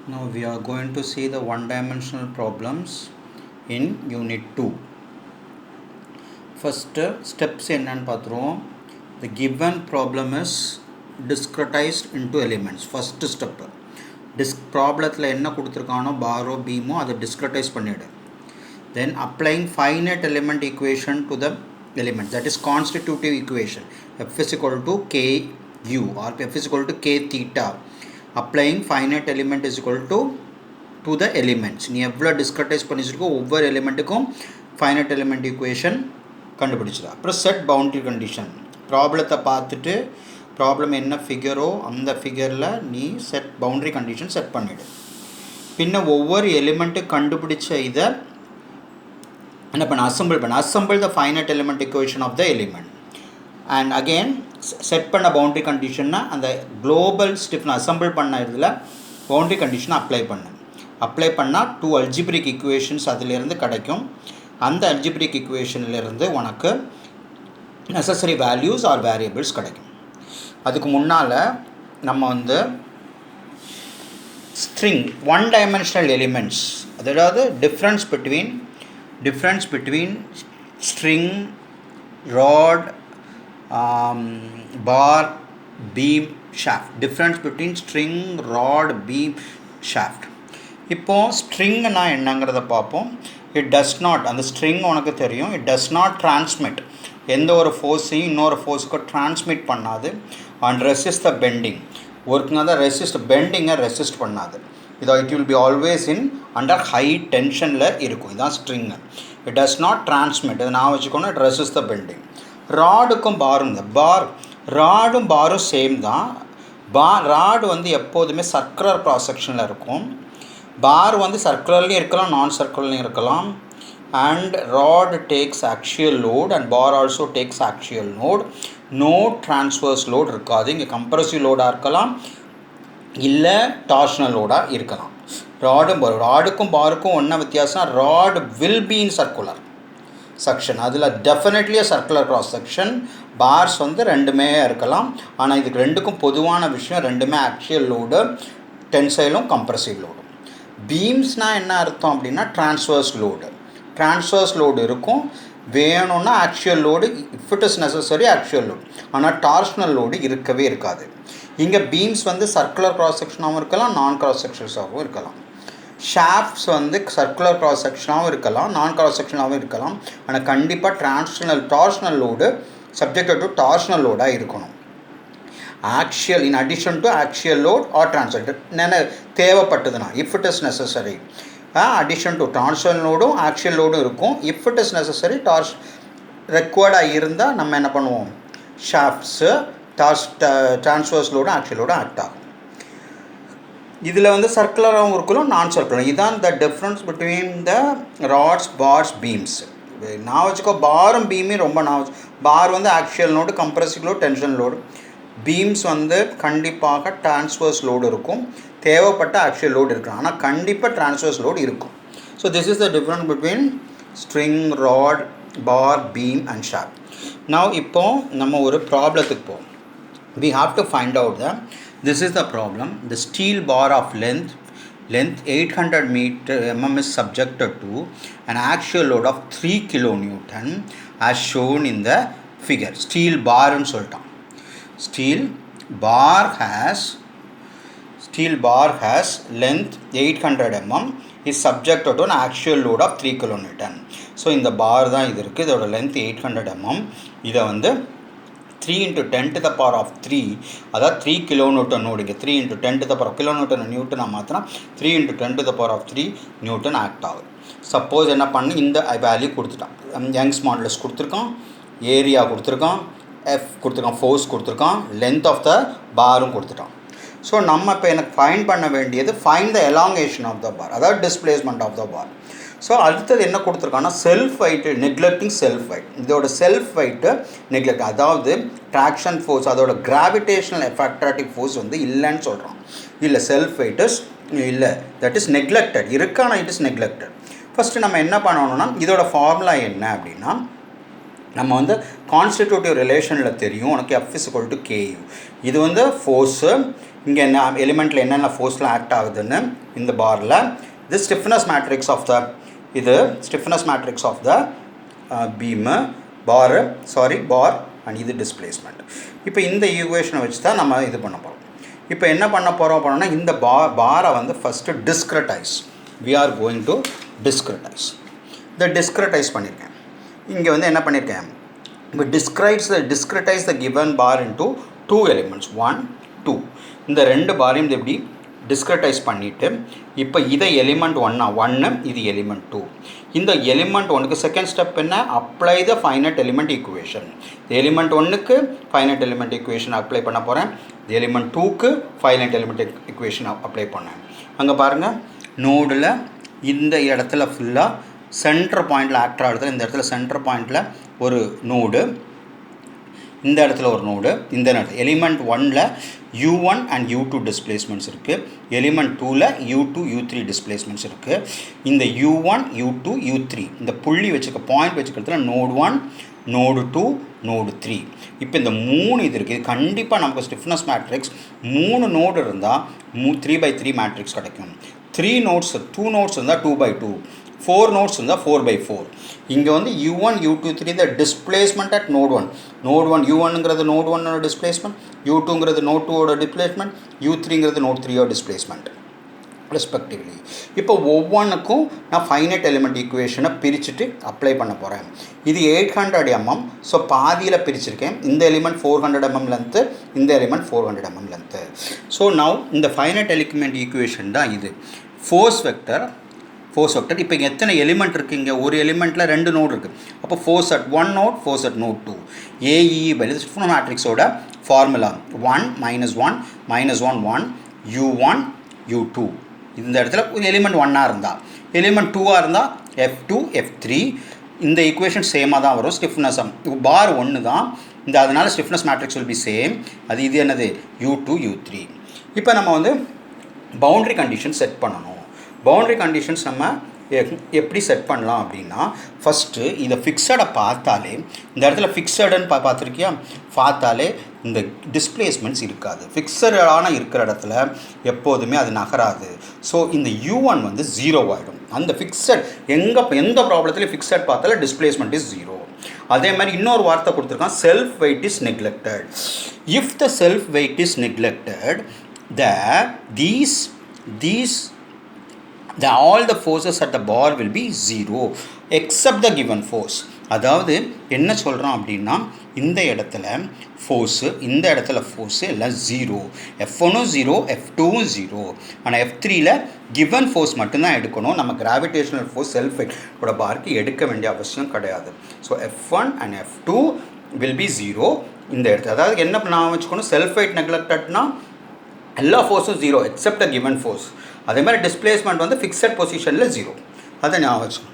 Now we are going to see the one-dimensional problems in Unit 2. First steps என்னன்னு பார்த்துருவோம். The given problem is discretized into elements. First step. ப்ராப்ளத்தில் என்ன கொடுத்துருக்கானோ borrow பீமோ அதை discretize பண்ணிவிடு. Then applying finite element equation to the element, that is constitutive equation, f is equal to k u or f is equal to k theta. Applying finite element is equal to the elements. நீ எவ்வளோ டிஸ்கரைஸ் பண்ணிச்சிருக்கோ ஒவ்வொரு எலிமெண்ட்டுக்கும் finite element equation கண்டுபிடிச்சிடும். அப்புறம் set boundary condition, ப்ராப்ளத்தை பார்த்துட்டு problem என்ன ஃபிகரோ அந்த ஃபிகரில் நீ செட் பவுண்டரி கண்டிஷன் செட் பண்ணிவிடு. பின்ன ஒவ்வொரு எலிமெண்ட்டு கண்டுபிடிச்ச இதை என்ன பண்ண assemble the finite element equation of the element. And again set பண்ண பவுண்டரி கண்டிஷன்னா அந்த குளோபல் ஸ்டிஃப்னஸ் அசம்பிள் பண்ண இதில் பவுண்டரி கண்டிஷனை அப்ளை பண்ணால் 2 அல்ஜிப்ரிக் ஈக்குவேஷன்ஸ் அதிலிருந்து கிடைக்கும். அந்த அல்ஜிப்ரிக் ஈக்குவேஷன்லேருந்து உனக்கு நெசசரி வேல்யூஸ் ஆர் வேரியபிள்ஸ் கிடைக்கும். அதுக்கு முன்னால் நம்ம ஸ்ட்ரிங் ஒன் டைமென்ஷனல் எலிமெண்ட்ஸ், அதாவது difference between string, rod, bar, beam, shaft. Difference between string, rod, beam, shaft. இப்போ ஸ்ட்ரிங்னா என்னங்கிறத பார்ப்போம். இட் டஸ் நாட், அந்த ஸ்ட்ரிங் உனக்கு தெரியும், இட் டஸ் நாட் டிரான்ஸ்மிட், எந்த ஒரு ஃபோர்ஸையும் இன்னொரு ஃபோர்ஸுக்கு டிரான்ஸ்மிட் பண்ணாது. அண்ட் ரெசிஸ்ட் த பெண்டிங், ஒர்க்குங்க தான் பெண்டிங்கை ரெசிஸ்ட் பண்ணாது. இதோ it will be always in under high டென்ஷனில் இருக்கும். இதுதான் string. It does not transmit, இதை நான் வச்சுக்கணும். It resist the bending. ராடுக்கும் பாரும் ராடும் பாரும் சேம் தான். ராடு எப்போதுமே சர்க்குலர் க்ராஸ் செக்ஷனில் இருக்கும். பார் சர்க்குலர்லேயும் இருக்கலாம், நான் சர்க்குலர்லையும் இருக்கலாம். And rod takes axial load and bar also takes axial load. No transverse load இருக்காது. இங்கே கம்ப்ரசிவ் லோடாக இருக்கலாம், இல்லை டார்ஷனல் லோடாக இருக்கலாம். ராடுக்கும் பாருக்கும் ஒன்றை வித்தியாசம், rod will be in circular section, அதில் definitely circular cross section. Bars ரெண்டுமே இருக்கலாம். ஆனால் இதுக்கு ரெண்டுக்கும் பொதுவான விஷயம், ரெண்டுமே ஆக்சியல் லோடு, டென்சைலும் கம்ப்ரசிவ் லோடு. பீம்ஸ்னால் என்ன அர்த்தம் அப்படின்னா ட்ரான்ஸ்வர்ஸ் லோடு இருக்கும். வேணும்னா axial load, if it is necessary axial load. ஆனால் டார்ஷனல் லோடு இருக்கவே இருக்காது. இங்கே பீம்ஸ் சர்க்குலர் க்ராஸ் செக்ஷனாகவும் இருக்கலாம், நான் க்ராஸ் செக்ஷன்ஸாகவும் இருக்கலாம். ஷாஃப்ட்ஸ் சர்க்குலர் க்ராஸ் செக்ஷனாகவும் இருக்கலாம், நான் க்ராஸ் செக்ஷனாகவும் இருக்கலாம். ஆனால் கண்டிப்பாக torsional load subjected to torsional லோடாக இருக்கணும். Axial in addition to axial load or transverse என்ன தேவைப்பட்டதுன்னா, if it is necessary addition to torsional லோடும் ஆக்சுவல் லோடும் இருக்கும். இஃப் இட் இஸ் நெசசரி ரெக்வயர்டாக இருந்தால் நம்ம என்ன பண்ணுவோம், ஷாஃப்ட்ஸு டிரான்ஸ்வர்ஸ் லோடும் ஆக்சுவல் லோடும் ஆக்ட் ஆகும். இதில் சர்க்குலராகவும் இருக்கலாம், நான் சர்க்குலர். இதுதான் the difference between the rods, bars, beams. நான் வச்சுக்கோ, பாரும் பீமே ரொம்ப bar axial load, compressive load, tension load. Beams கண்டிப்பாக டிரான்ஸ்வர்ஸ் லோடு இருக்கும், தேவைப்பட்ட ஆக்சுவல் லோடு இருக்கும். ஆனால் கண்டிப்பாக டிரான்ஸ்வர்ஸ் லோடு இருக்கும். So this is the difference between string, rod, bar, beam and shaft. Now இப்போது நம்ம ஒரு ப்ராப்ளத்துக்கு போவோம். we have to find out that this is the problem. The steel bar of length 800 mm is subjected to an actual load of 3 kN as shown in the figure. Steel bar nu soltam. Steel bar has length 800 mm is subjected to an actual load of 3 kN. So in the bar தான் இது இருக்குது, இதோட length 800 mm. இதை 3 into 10 to the power of 3, அதாவது 3 kilonewton நோடுங்க. 3 into 10 to the power of kilonewton நியூட்டனாக மாற்றினா 3 into 10 to the power of 3 newton act ஆகுது. Suppose என்ன பண்ணு, இந்த வேல்யூ கொடுத்துட்டான், யங்ஸ் மாடுலஸ் கொடுத்துருக்கான், ஏரியா கொடுத்துருக்கான், எஃப் கொடுத்துருக்கான், ஃபோர்ஸ் கொடுத்துருக்கான், லென்த் ஆஃப் த பாரும் கொடுத்துட்டான். ஸோ நம்ம இப்போ எனக்கு ஃபைண்ட் பண்ண வேண்டியது find the elongation of the bar, அதாவது displacement of the bar. So அடுத்தது என்ன கொடுத்துருக்காங்கன்னா self weight, neglecting self weight. இதோட செல்ஃப் வெயிட்டு நெக்லெக்ட், அதாவது ட்ராக்ஷன் ஃபோர்ஸ், அதோட கிராவிடேஷனல் எஃபெக்டாட்டிவ் ஃபோர்ஸ் இல்லைன்னு சொல்கிறோம். இல்லை, செல்ஃப் வெயிட் இஸ் இல்லை, தட் இஸ் நெக்லெக்டட் இருக்கான, இட் இஸ் நெக்லெக்டட். ஃபஸ்ட்டு நம்ம என்ன பண்ணணும்னா, இதோட ஃபார்முலா என்ன அப்படின்னா, நம்ம கான்ஸ்டிடியூட்டிவ் ரிலேஷனில் தெரியும் உனக்கு F = KU. இது ஃபோர்ஸு, இங்கே என்ன எலிமெண்ட்டில் என்னென்ன ஃபோர்ஸ்லாம் ஆக்ட் ஆகுதுன்னு இந்த பாரில் இது ஸ்டிஃப்னஸ் மேட்ரிக்ஸ் ஆஃப் த இது stiffness matrix of the beam bar and இது டிஸ்பிளேஸ்மெண்ட். இப்போ இந்த ஈக்குவேஷனை வச்சு தான் நம்ம இது பண்ண போகிறோம். இப்போ என்ன பண்ண போகிறோம் அப்படின்னா இந்த பாரை வந்து first discretise. We are going to discretise. இதை டிஸ்கிரட்டைஸ் பண்ணியிருக்கேன். இங்கே வந்து என்ன பண்ணியிருக்கேன், இப்போ discretise the given bar into 2 elements 1 2. இந்த 2 பாரையும் எப்படி டிஸ்கிரட்டைஸ் பண்ணிவிட்டு இப்போ இதை எலிமெண்ட் 1 இது எலிமெண்ட் 2. இந்த எலிமெண்ட் 1க்கு செகண்ட் ஸ்டெப் என்ன, அப்ளை த ஃபைனைட் எலிமெண்ட் ஈக்குவேஷன். எலிமெண்ட் 1க்கு ஃபைனைட் எலிமெண்ட் ஈக்குவேஷன் அப்ளை பண்ண போகிறேன். எலிமெண்ட் 2க்கு ஃபைனைட் எலிமெண்ட் ஈக்குவேஷன் அப்ளை பண்ணேன். அங்கே பாருங்கள், நோடில் இந்த இடத்துல ஃபுல்லாக சென்டர் பாயிண்டில் ஆக்டர் ஆகுது. இந்த இடத்துல சென்டர் பாயிண்டில் ஒரு நோடு, இந்த இடத்துல ஒரு நோடு, இந்த இடத்துல எலிமெண்ட் 1ல் U1 அண்ட் U2 டிஸ்பிளேஸ்மெண்ட்ஸ் இருக்குது. எலிமெண்ட் 2ல் U2 U3 டிஸ்பிளேஸ்மெண்ட்ஸ் இருக்குது. இந்த U1 U2 U3 இந்த புள்ளி வச்சுக்க பாயிண்ட் வச்சுக்கிறதுல நோடு 1 நோடு 2 நோடு 3. இப்போ இந்த 3 இது இருக்குது. இது கண்டிப்பாக நமக்கு ஸ்டிஃப்னஸ் மேட்ரிக்ஸ் 3 நோடு இருந்தால் 3/3 மேட்ரிக்ஸ் கிடைக்கும். 2 நோட்ஸ் இருந்தால் 2/2, 4 நோட்ஸ் இருந்தால் 4/4. இங்கே வந்து U1 U2 3 இந்த டிஸ்பிளேஸ்மெண்ட் அட் நோட் 1. நோட் 1 U1ங்கிறது நோட் 1ஓட டிஸ்பிளேஸ்மெண்ட், U2ங்கிறது நோட் 2ஓட டிஸ்பிளேஸ்மெண்ட், U3ங்கிறது நோட் 3ஓட டிஸ்பிளேஸ்மெண்ட் ரெஸ்பெக்டிவ்லி. இப்போ ஒவ்வொன்றுக்கும் நான் ஃபைனைட் எலிமெண்ட் ஈக்குவேஷனை பிரிச்சுட்டு அப்ளை பண்ண போகிறேன். இது 800 mm, ஸோ பாதியில் பிரிச்சிருக்கேன். இந்த எலிமெண்ட் 400 mm லென்த்து, இந்த element 400 mm length. So now இந்த ஃபைனைட் எலிமெண்ட் ஈக்குவேஷன் தான் இது. ஃபோர்ஸ் வெக்டர் இப்போ இங்கே எத்தனை எலிமெண்ட் இருக்குது, இங்கே ஒரு எலிமெண்ட்டில் 2 நோடு இருக்குது. அப்போ force at 1 node, force at node 2. AE by stiffness மேட்ரிக்ஸோட ஃபார்முலா 1 -1 1 U1 U2. இந்த இடத்துல ஒரு எலிமெண்ட் 1ஆக இருந்தால், எலிமெண்ட் 2ஆக இருந்தால் F2 F3. இந்த ஈக்குவேஷன் சேமாக தான் வரும். ஸ்டிஃப்னஸ் பார் 1 தான் இந்த, அதனால் stiffness matrix will be same. இது என்னது U2 U3. இப்போ நம்ம வந்து பவுண்ட்ரி கண்டிஷன் செட் பண்ணணும். பவுண்ட்ரி கண்டிஷன்ஸ் நம்ம எப்படி செட் பண்ணலாம் அப்படின்னா, ஃபஸ்ட்டு இதை ஃபிக்ஸடை பார்த்தாலே, இந்த இடத்துல ஃபிக்ஸடுன்னு பார்த்துருக்கியா, பார்த்தாலே இந்த டிஸ்பிளேஸ்மெண்ட்ஸ் இருக்காது. ஃபிக்ஸடான இருக்கிற இடத்துல எப்போதுமே அது நகராது. ஸோ இந்த U1 வந்து 0 ஆகிடும். அந்த ஃபிக்ஸட் எந்த ப்ராப்ளத்துலேயும் ஃபிக்ஸட் பார்த்தாலே டிஸ்பிளேஸ்மெண்ட் இஸ் 0. அதே மாதிரி இன்னொரு வார்த்தை கொடுத்துருக்கான், self wait is neglected. If the self wait is neglected, all the forces at the bar will be 0 except the given force. அதாவது என்ன சொல்கிறோம் அப்படின்னா, இந்த இடத்துல ஃபோர்ஸு, இந்த இடத்துல ஃபோர்ஸு எல்லாம் 0, F1ம் 0 F2ம் 0. ஆனால் F3ல் கிவன் ஃபோர்ஸ் மட்டும்தான் எடுக்கணும். நம்ம கிராவிடேஷனல் ஃபோர்ஸ் செல்ஃப் வெயிட்டோட பார்க்கு எடுக்க வேண்டிய அவசியம் கிடையாது. So F1 and F2 will be 0 இந்த இடத்துல. அதாவது என்ன நான் வச்சுக்கணும், செல்ஃப் வெயிட் நெக்லெக்டட்னா எல்லா ஃபோர்ஸும் 0 எக்ஸப்ட் த கிவன் ஃபோர்ஸ். அதே மாதிரி டிஸ்பிளேஸ்மெண்ட் வந்து ஃபிக்ஸட் பொசிஷனில் 0. அதை ஞாபகம் வச்சுக்கணும்.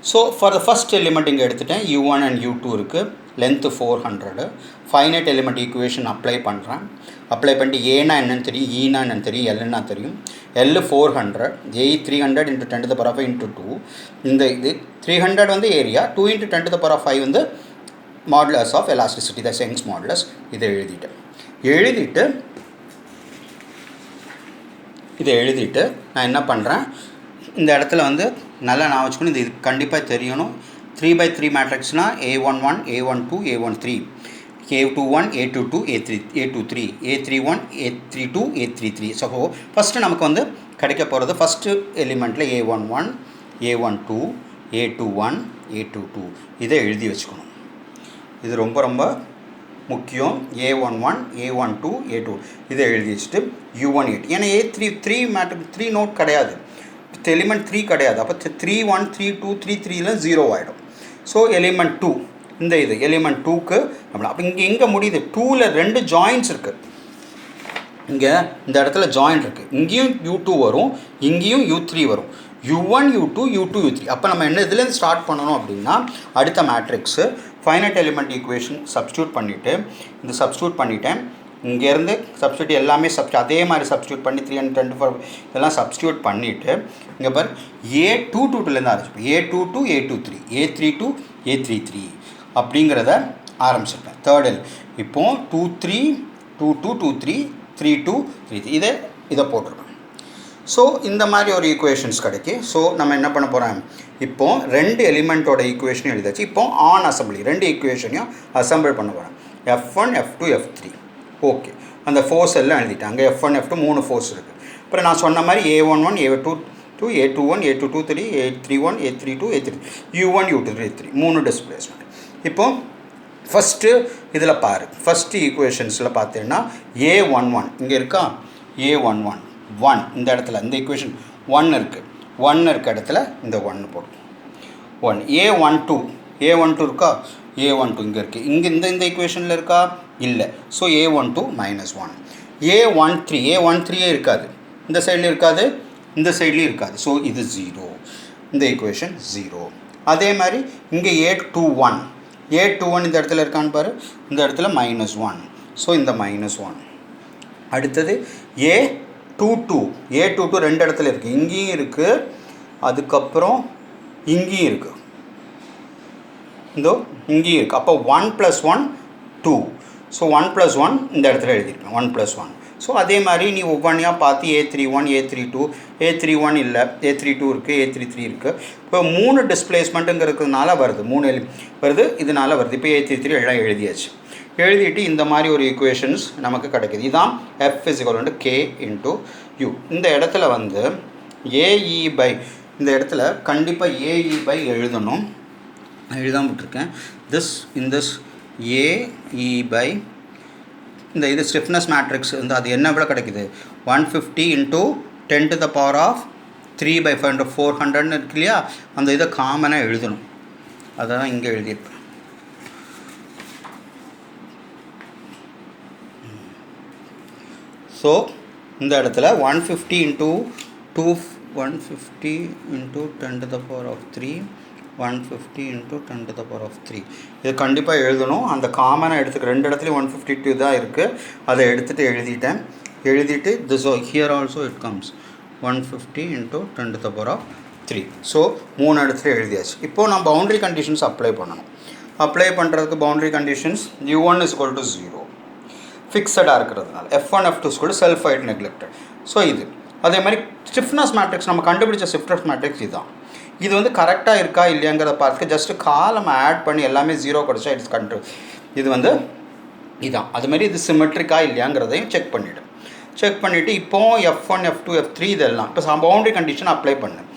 So for the first element இங்கே எடுத்துட்டேன். U1 அண்ட் U2 இருக்குது. Length 400. Finite element equation apply பண்ணுறேன். அப்ளை பண்ணிட்டு ஏனா என்னன்னு தெரியும், ஈனா என்னன்னு தெரியும், எல்னா தெரியும். L 400, A 300 × 10⁵ × 2. இந்த இது 300 வந்து ஏரியா, 2 × 10⁵ வந்து modulus of elasticity, the Young's modulus. இதை எழுதிட்டு நான் என்ன பண்ணுறேன், இந்த இடத்துல வந்து நல்லா நான் வச்சுக்கணும். இது கண்டிப்பாக தெரியணும். 3/3 மேட்ரிக்ஸ்னால் A11 A12 A13, A21 A22 A23 A31 A32 A33. So first நமக்கு வந்து கிடைக்க போகிறது first எலிமெண்ட்டில் A11 A12 A21 A22 இதை எழுதி வச்சுக்கணும். இது ரொம்ப ரொம்ப முக்கியம். A11 A12 A2 இதை எழுதி வச்சுட்டு U1 8. ஏன்னா A3 மேட்ரிக் 3 நோட் கிடையாது, எலிமெண்ட் 3 கிடையாது. அப்போ 3 1 3 2 3 3ல் 0 ஆகிடும். ஸோ எலிமெண்ட் 2 இந்த இது எலிமெண்ட் 2க்கு நம்ம அப்போ எங்கே முடியுது, 2ல் 2 ஜாயின்ட்ஸ் இருக்குது. இங்கே இந்த இடத்துல ஜாயிண்ட் இருக்குது. இங்கேயும் U2 வரும், இங்கேயும் U3 வரும். U1 U2 U2 U3. அப்போ நம்ம என்ன இதுலேருந்து ஸ்டார்ட் பண்ணணும் அப்படின்னா, அடுத்த matrix finite element equation substitute பண்ணிட்டேன். இங்கேருந்து சப்ஸ்டியூட் எல்லாமே அதே மாதிரி சப்ஸ்டியூட் பண்ணி 324 இதெல்லாம் சப்ஸ்டியூட் பண்ணிவிட்டு இங்கே பாரு A222லேருந்து ஆரம்பிச்சிருப்பேன். A22 A23 A32 A33 அப்படிங்கிறத ஆரம்பிச்சிருப்பேன். தேர்ட் எல் இப்போது 23 22 23 3 2 3 இதை போட்டுருக்கோம். ஸோ இந்த மாதிரி ஒரு ஈக்குவேஷன்ஸ் கிடைக்கி. ஸோ நம்ம என்ன பண்ண போகிறோம், இப்போது 2 எலிமெண்ட்டோட ஈக்குவேஷனும் எழுதாச்சு. இப்போது ஆன் அசம்பிளி 2 ஈக்குவேஷனையும் அசம்பிள் பண்ண போகிறேன். F1 F2 F3. ஓகே, அந்த ஃபோர்ஸ் எல்லாம் எழுதிட்டேன். அங்கே F1 F2 3 ஃபோர்ஸ் இருக்குது. அப்புறம் நான் சொன்ன மாதிரி A11 A22 A21 A22 3 A31 A32 A3 U1 U2 A3 3 displacement. இப்போது ஃபஸ்ட்டு இதில் பாரு, ஃபஸ்ட்டு ஈக்குவேஷன்ஸில் பார்த்தீங்கன்னா A11 இங்கே இருக்கா, A11 1 இந்த இடத்துல இந்த ஈக்குவேஷன் 1 இருக்குது. 1 இருக்க இடத்துல இந்த 1 போடும். 1 A12 இருக்கா, A12 இங்கே இருக்குது. இங்கே இந்த ஈக்குவேஷனில் இருக்கா, இல்லை. So A12 -1. A13 இருக்காது, இந்த சைட்லேயும் இருக்காது, இந்த சைட்லேயும் இருக்காது. ஸோ இது 0, இந்த ஈக்குவேஷன் 0. அதே மாதிரி இங்கே A21 இந்த இடத்துல இருக்கான்னு பாரு, இந்த இடத்துல -1. ஸோ இந்த -1. அடுத்தது A22 2 இடத்துல இருக்குது, இங்கேயும் இருக்குது, அதுக்கப்புறம் இங்கேயும் இருக்குது, இங்கேயும் இருக்குது. அப்போ 1 + 1 2. ஸோ 1 + 1 இந்த இடத்துல எழுதியிருக்கேன், 1 + 1. ஸோ அதே மாதிரி நீ ஒவ்வொன்றையாக பார்த்து A31 A32 A31 இல்லை, A32 இருக்குது, A33 இருக்குது. இப்போ 3 டிஸ்பிளேஸ்மெண்ட்டுங்கிறதுனால வருது, 3 வருது, இதனால் வருது. இப்போ A33 எல்லாம் எழுதியாச்சு. எழுதிட்டு இந்த மாதிரி ஒரு ஈக்குவேஷன்ஸ் நமக்கு கிடைக்கிது. இதுதான் F = K × U. இந்த இடத்துல வந்து AE/ இந்த இடத்துல கண்டிப்பாக AE/ எழுதணும். எழுதாமல் விட்டுருக்கேன். this AE/ இந்த இது ஸ்டிஃப்னஸ் மேட்ரிக்ஸ் வந்து அது என்ன விட கிடைக்குது, 150 × 10⁵ 400 இருக்கு இல்லையா, அந்த இதை காமனாக எழுதணும். அதை தான் இங்கே எழுதியிருப்பேன். ஸோ இந்த இடத்துல 150 × 10⁻3 150 × 10⁻3 இது கண்டிப்பாக எழுதணும். அந்த காமனாக எடுத்துக்க 2 இடத்துலையும் 152 தான் இருக்குது, அதை எடுத்துகிட்டு எழுதிட்டேன். எழுதிட்டு this here also it comes 150 × 10⁻3. So 3 இடத்துல எழுதியாச்சு. இப்போது நான் பவுண்டரி கண்டிஷன்ஸ் அப்ளை பண்ணணும். அப்ளை பண்ணுறதுக்கு பவுண்டரி கண்டிஷன்ஸ் U1 = 0 ஃபிக்ஸடாக இருக்கிறதுனால, F1 F2 செல்ஃபைட் நெக்லெக்டட். ஸோ இது அதே மாதிரி ஸ்டிஃப்னஸ் மேட்ரிக்ஸ் நம்ம கண்டுபிடிச்ச ஸ்டிஃப்னஸ் மேட்ரிக்ஸ் இதுதான். இது வந்து கரெக்டாக இருக்கா இல்லையாங்கிறத பார்த்து ஜஸ்ட்டு காலம் ஆட் பண்ணி எல்லாமே 0 கிடச்சா இட்ஸ் கண்ட்ரோல். இது வந்து இதான். அதுமாரி இது சிமெட்ரிக்கா இல்லையாங்கிறதையும் செக் பண்ணிவிடும். செக் பண்ணிவிட்டு இப்போது F1 F2 F3 இதெல்லாம் இப்போ பவுண்டரி கண்டிஷன் அப்ளை பண்ணேன்.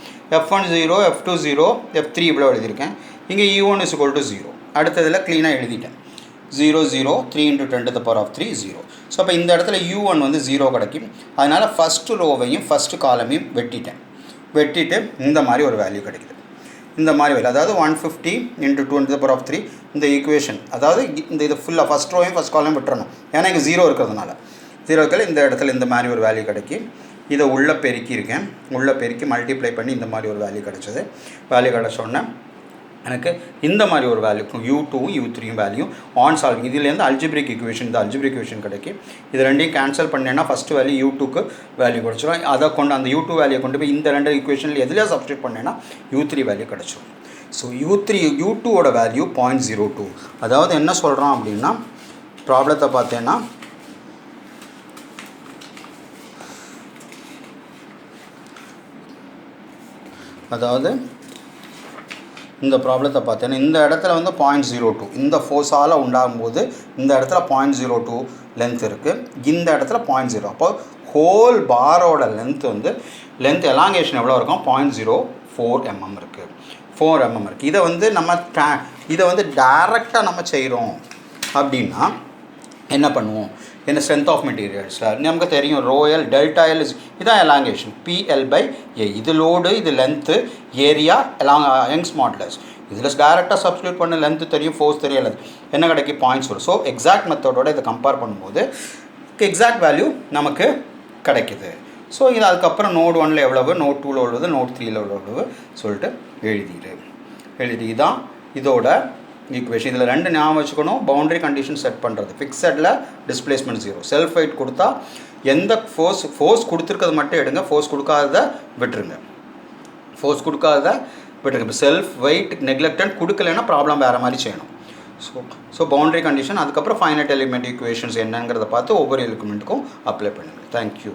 F1 0 F2 0 F3 இவ்வளோ எழுதியிருக்கேன். இங்கே U1 = 0. அடுத்ததில் க்ளீனாக எழுதிட்டேன். 0 0 3 × 10⁻3 0. ஸோ அப்போ இந்த இடத்துல U1 வந்து 0 கிடைக்கும். அதனால் ஃபஸ்ட்டு ரோவையும் ஃபஸ்ட்டு காலமையும் வெட்டிட்டு இந்த மாதிரி ஒரு வேல்யூ கிடைக்குது. இந்த மாதிரி வேல்யூ அதாவது 150 × 10⁻3 இந்த ஈக்குவேஷன், அதாவது இந்த இது ஃபுல்லாக ஃபஸ்ட் ரோவையும் ஃபஸ்ட் காலையும் விட்டுறணும். ஏன்னா இங்கே 0 இருக்கிறதுனால 0 இந்த இடத்துல இந்த மாதிரி ஒரு வேல்யூ கிடைக்கி. இதை உள்ளே பெருக்கியிருக்கேன். உள்ளே பெருக்கி மல்டிப்ளை பண்ணி இந்த மாதிரி ஒரு வேல்யூ கிடச்சிது. வேல்யூ கிடச்சோடனே எனக்கு இந்த மாதிரி ஒரு வேல்யூக்கும் U2வும் U3யும் வேல்யூ ஆன் சால்விங் இதுலேருந்து அல்ஜிப்ரிக் ஈக்குவேஷன், இந்த அல்ஜிப்ரிக் ஈக்குவேஷன் கிடைக்கும். இது ரெண்டையும் கேன்சல் பண்ணேன்னா ஃபஸ்ட்டு வேல்யூ U2க்கு வேல்யூ கிடச்சிடும். அதை கொண்டு அந்த U2 வேல்யூ கொண்டு போய் இந்த 2 ஈக்குவேஷனில் எதுலேயே சப்ஸ்டியூட் பண்ணேன்னா U3 வேல்யூ கிடச்சிடும். ஸோ U2ஓட வேல்யூ 0.02. அதாவது என்ன சொல்கிறோம் அப்படின்னா, ப்ராப்ளத்தை பார்த்தேன்னா அதாவது இந்த ப்ராப்ளத்தை பார்த்தீங்கன்னா இந்த இடத்துல வந்து 0.02 இந்த ஃபோர்ஸால் உண்டாகும்போது இந்த இடத்துல 0.02 லென்த் இருக்குது, இந்த இடத்துல 0.0. அப்போ ஹோல் பாரோட லென்த் எலாங்கேஷன் எவ்வளோ இருக்கும், 0.04 mm இருக்குது, 4 mm இருக்குது. இதை வந்து டைரெக்டாக நம்ம செய்கிறோம் அப்படின்னா என்ன பண்ணுவோம், என்ன ஸ்ட்ரென்த் ஆஃப் மெட்டீரியல்ஸில் நமக்கு தெரியும் ரோயல் டெல்டா-L இதான் எலாங்கேஷன் P/L/A. இது லோடு, இது லென்த்து, ஏரியா யங்ஸ் மாடுலஸ். இதில் டைரெக்டாக சப்ஸ்டியூட் பண்ண லென்த்து தெரியும், ஃபோர்ஸ் தெரியாது, என்ன கிடைக்கும் 0.4. ஸோ எக்ஸாக்ட் மெத்தடோட இதை கம்பேர் பண்ணும்போது எக்ஸாக்ட் வேல்யூ நமக்கு கிடைக்கிது. ஸோ இது அதுக்கப்புறம் நோட் 1ல் எவ்வளவு, நோட் 2ல் எவ்வளவு, நோட் 3ல் எவ்வளவு சொல்லிட்டு எழுதிட்டு இதான் இதோட ஈக்குவேஷன். இதில் 2 ஞாபகம் வச்சுக்கணும். பவுண்டரி கண்டிஷன் செட் பண்ணுறது, ஃபிக்ஸடில் டிஸ்பிளேஸ்மெண்ட் 0, செல்ஃப் வெயிட் கொடுத்தா எந்த ஃபோர்ஸ் கொடுத்துருக்கிறது மட்டும் எடுங்க, ஃபோர்ஸ் கொடுக்காததை விட்டுருங்க. இப்போ செல்ஃப் வெயிட் நெக்லெக்டட் கொடுக்கலைன்னா ப்ராப்ளம் வேறு மாதிரி செய்யணும். ஸோ பவுண்டரி கண்டிஷன் அதுக்கப்புறம் ஃபைனைட் எலிமெண்ட் ஈக்குவேஷன்ஸ் என்னங்கிறத பார்த்து ஒவ்வொரு எலிமெண்ட்டுக்கும் அப்ளை பண்ணுங்கள். தேங்க்யூ.